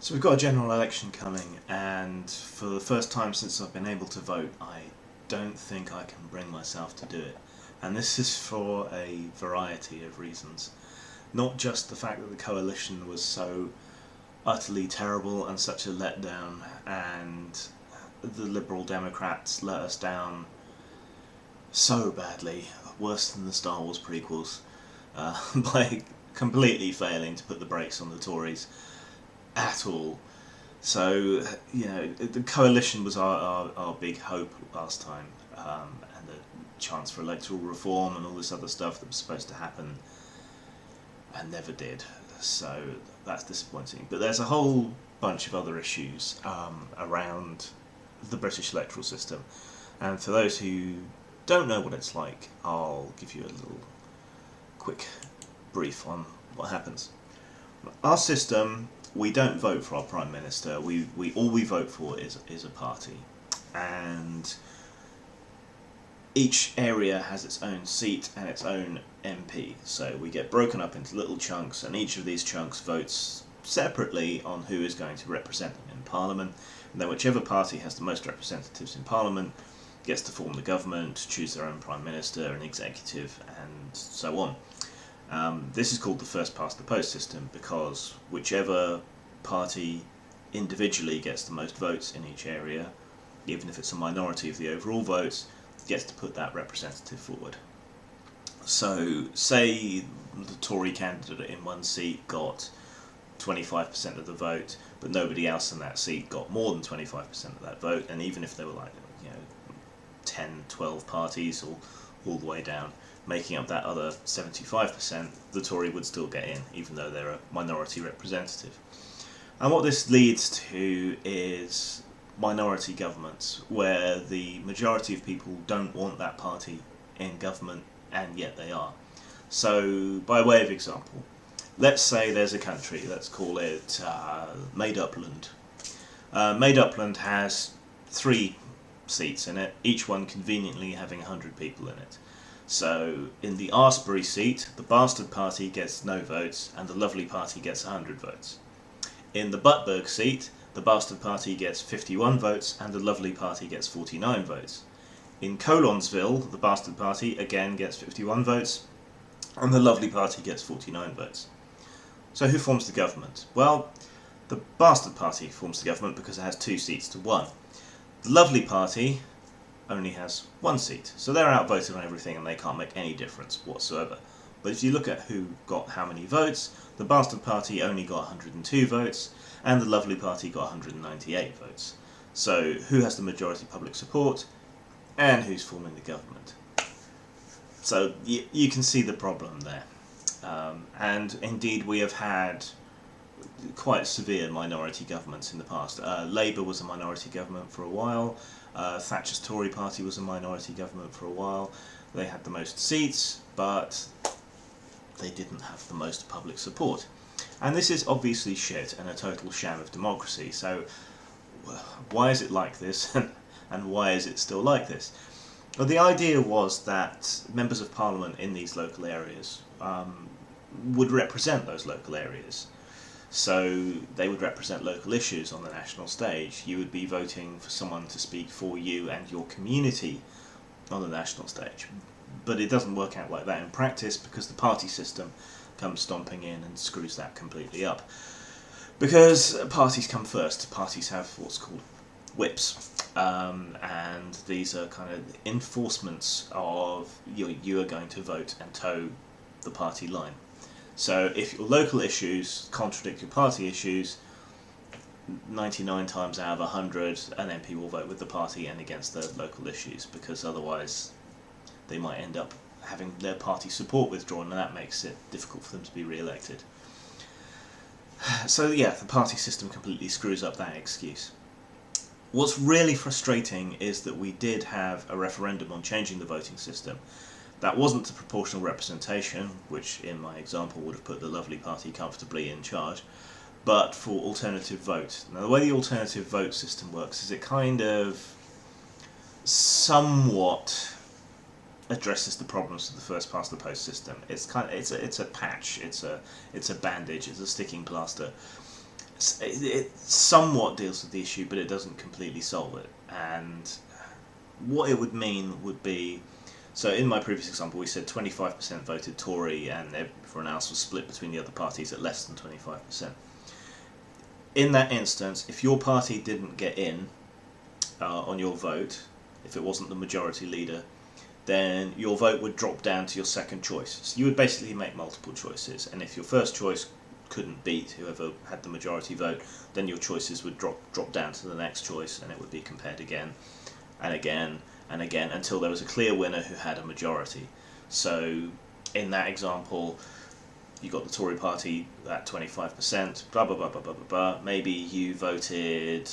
So we've got a general election coming, and for the first time since I've been able to vote, I don't think I can bring myself to do it. And this is for a variety of reasons. Not just the fact that the coalition was so utterly terrible and such a letdown, and the Liberal Democrats let us down so badly, worse than the Star Wars prequels, by completely failing to put the brakes on the Tories at all. So, the coalition was our big hope last time, and the chance for electoral reform and all this other stuff that was supposed to happen and never did. So that's disappointing. But there's a whole bunch of other issues around the British electoral system. And for those who don't know what it's like, I'll give you a little quick brief on what happens. Our system, we don't vote for our Prime Minister. We all we vote for is a party, and each area has its own seat and its own MP. So we get broken up into little chunks, and each of these chunks votes separately on who is going to represent them in Parliament. And then whichever party has the most representatives in Parliament gets to form the government, choose their own Prime Minister and executive, and so on. This is called the first past the post system because whichever party individually gets the most votes in each area, even if it's a minority of the overall votes, gets to put that representative forward. So say the Tory candidate in one seat got 25% of the vote, but nobody else in that seat got more than 25% of that vote, and even if there were 10, 12 parties all the way down, making up that other 75%, the Tory would still get in, even though they're a minority representative. And what this leads to is minority governments, where the majority of people don't want that party in government, and yet they are. So, by way of example, let's say there's a country, let's call it Made Upland. Made Upland has 3 seats in it, each one conveniently having 100 people in it. So in the Arsbury seat, the Bastard Party gets no votes and the Lovely Party gets 100 votes. In the Butberg seat, the Bastard Party gets 51 votes and the Lovely Party gets 49 votes. In Colonsville, the Bastard Party again gets 51 votes and the Lovely Party gets 49 votes. So who forms the government? Well, the Bastard Party forms the government because it has 2 seats to 1. The Lovely Party only has 1 seat, so they're outvoted on everything and they can't make any difference whatsoever. But if you look at who got how many votes, the Bastard Party only got 102 votes and the Lovely Party got 198 votes. So who has the majority public support and who's forming the government? So you can see the problem there. And indeed we have had quite severe minority governments in the past. Labour was a minority government for a while. Thatcher's Tory party was a minority government for a while. They had the most seats, but they didn't have the most public support. And this is obviously shit and a total sham of democracy. So why is it like this, and why is it still like this? Well, the idea was that members of Parliament in these local areas would represent those local areas. So they would represent local issues on the national stage. You would be voting for someone to speak for you and your community on the national stage. But it doesn't work out like that in practice because the party system comes stomping in and screws that completely up. Because parties come first. Parties have what's called whips. And these are kind of enforcements of you are going to vote and toe the party line. So if your local issues contradict your party issues, 99 times out of 100 an MP will vote with the party and against the local issues, because otherwise they might end up having their party support withdrawn, and that makes it difficult for them to be re-elected. So yeah, the party system completely screws up that excuse. What's really frustrating is that we did have a referendum on changing the voting system. That wasn't to proportional representation, which in my example would have put the Lovely Party comfortably in charge, but for alternative vote. Now the way the alternative vote system works is it kind of somewhat addresses the problems of the first past the post system. It's a patch, it's a bandage, it's a sticking plaster. it somewhat deals with the issue, but it doesn't completely solve it. And what it would mean would be, so in my previous example we said 25% voted Tory and everyone else was split between the other parties at less than 25%. In that instance, if your party didn't get in on your vote, if it wasn't the majority leader, then your vote would drop down to your second choice. So you would basically make multiple choices, and if your first choice couldn't beat whoever had the majority vote, then your choices would drop down to the next choice, and it would be compared again and again and again until there was a clear winner who had a majority. So in that example, you got the Tory party at 25%, blah blah blah blah blah blah blah. Maybe you voted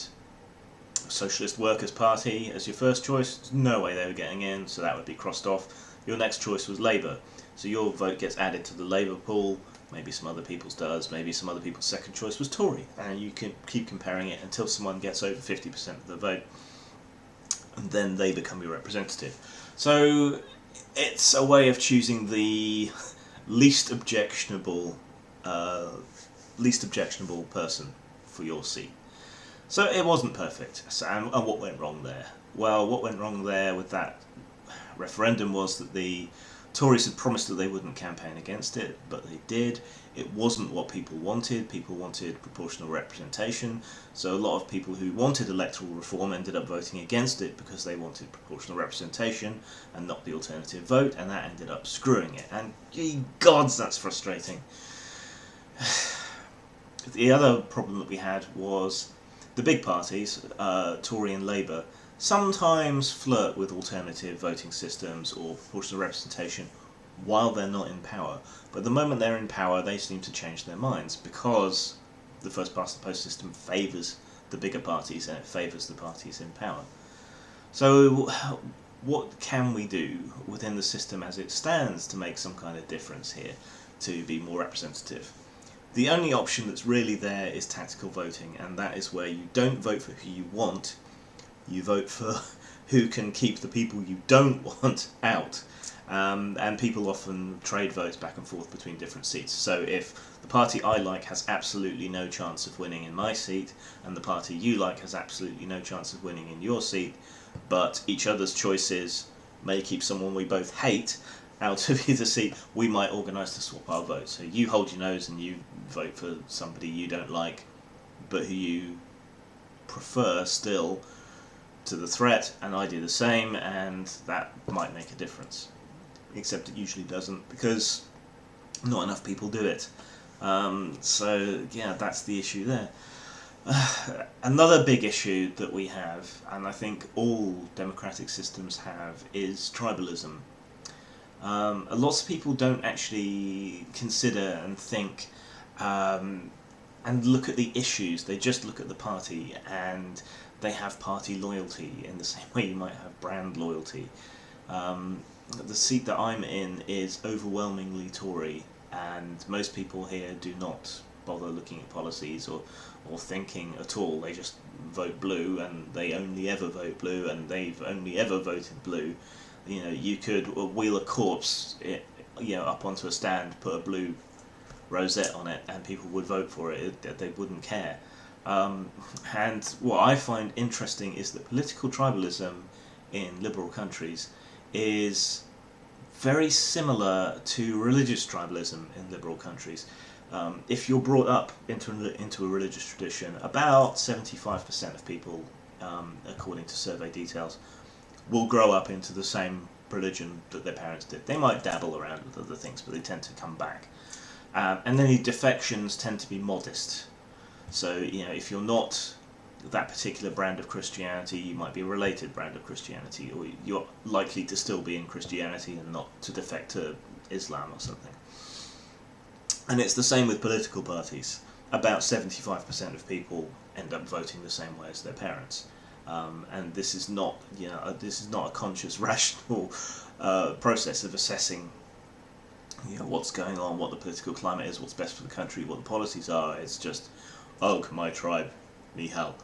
Socialist Workers' Party as your first choice. There's no way they were getting in, so that would be crossed off. Your next choice was Labour, so your vote gets added to the Labour pool. Maybe some other people's does, maybe some other people's second choice was Tory, and you can keep comparing it until someone gets over 50% of the vote, and then they become your representative. So it's a way of choosing the least objectionable person for your seat. So it wasn't perfect. So, and what went wrong there? Well, what went wrong there with that referendum was that the Tories had promised that they wouldn't campaign against it, but they did. It wasn't what people wanted. People wanted proportional representation, so a lot of people who wanted electoral reform ended up voting against it because they wanted proportional representation and not the alternative vote, and that ended up screwing it. And ye gods, that's frustrating. The other problem that we had was the big parties, Tory and Labour, sometimes flirt with alternative voting systems or proportional representation while they're not in power. But the moment they're in power, they seem to change their minds because the first past the post system favours the bigger parties and it favours the parties in power. So what can we do within the system as it stands to make some kind of difference here, to be more representative? The only option that's really there is tactical voting, and that is where you don't vote for who you want, you vote for who can keep the people you don't want out. And people often trade votes back and forth between different seats. So if the party I like has absolutely no chance of winning in my seat, and the party you like has absolutely no chance of winning in your seat, but each other's choices may keep someone we both hate out of either seat, we might organise to swap our votes. So you hold your nose and you vote for somebody you don't like, but who you prefer still to the threat, and I do the same, and that might make a difference. Except it usually doesn't, because not enough people do it. So yeah, that's the issue there. Another big issue that we have, and I think all democratic systems have, is tribalism. Lots of people don't actually consider and think and look at the issues. They just look at the party, and they have party loyalty in the same way you might have brand loyalty. The seat that I'm in is overwhelmingly Tory, and most people here do not bother looking at policies or thinking at all. They just vote blue, and they only ever vote blue, and they've only ever voted blue. You know, you could wheel a corpse, up onto a stand, put a blue rosette on it, and people would vote for it. They wouldn't care. And what I find interesting is that political tribalism in liberal countries is very similar to religious tribalism in liberal countries. If you're brought up into a religious tradition, about 75% of people, according to survey details, will grow up into the same religion that their parents did. They might dabble around with other things, but they tend to come back. And then the defections tend to be modest. So, if you're not that particular brand of Christianity, you might be a related brand of Christianity, or you're likely to still be in Christianity and not to defect to Islam or something. And it's the same with political parties. About 75% of people end up voting the same way as their parents. And this is not, a conscious, rational process of assessing, what's going on, what the political climate is, what's best for the country, what the policies are. It's just, oh, my tribe need help.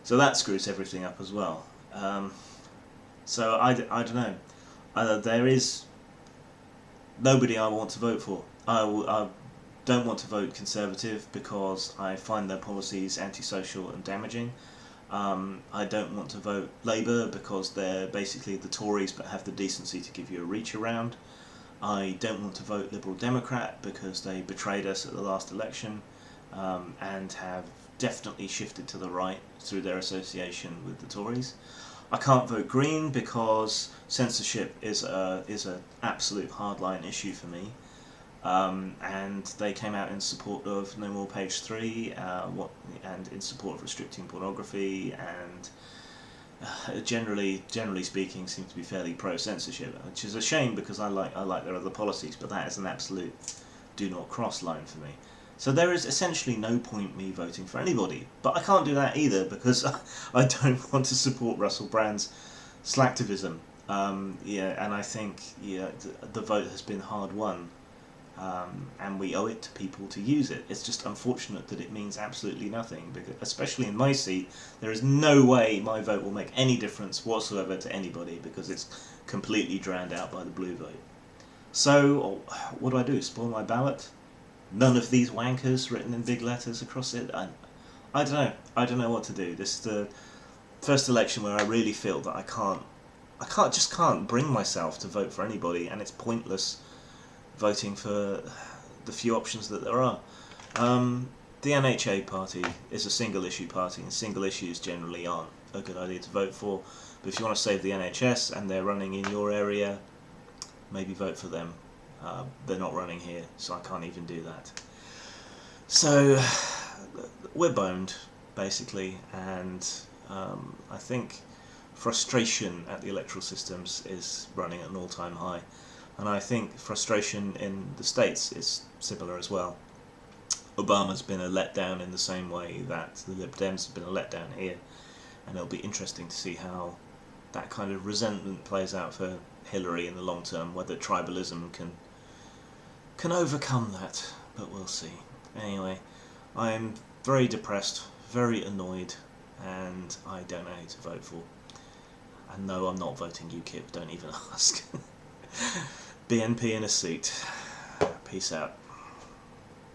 So that screws everything up as well. So I don't know. There is nobody I want to vote for. don't want to vote Conservative because I find their policies antisocial and damaging. I don't want to vote Labour because they're basically the Tories but have the decency to give you a reach around. I don't want to vote Liberal Democrat because they betrayed us at the last election and have definitely shifted to the right through their association with the Tories. I can't vote Green because censorship is an absolute hardline issue for me. And they came out in support of No More Page 3 and in support of restricting pornography, and generally speaking seem to be fairly pro-censorship, which is a shame because I like their other policies, but that is an absolute do not cross line for me. So there is essentially no point me voting for anybody, but I can't do that either because I don't want to support Russell Brand's slacktivism. And I think the vote has been hard won. And we owe it to people to use it. It's just unfortunate that it means absolutely nothing, because, especially in my seat, there is no way my vote will make any difference whatsoever to anybody because it's completely drowned out by the blue vote. So, what do? Spoil my ballot? None of these wankers written in big letters across it? I don't know. I don't know what to do. This is the first election where I really feel that I can't bring myself to vote for anybody, and it's pointless voting for the few options that there are. The NHA party is a single issue party, and single issues generally aren't a good idea to vote for. But if you want to save the NHS and they're running in your area, maybe vote for them. They're not running here, so I can't even do that. So we're boned, basically, and I think frustration at the electoral systems is running at an all-time high. And I think frustration in the States is similar as well. Obama's been a letdown in the same way that the Lib Dems have been a letdown here, and it'll be interesting to see how that kind of resentment plays out for Hillary in the long term, whether tribalism can overcome that, but we'll see. Anyway, I'm very depressed, very annoyed, and I don't know who to vote for. And no, I'm not voting UKIP, don't even ask. BNP in a seat. Peace out.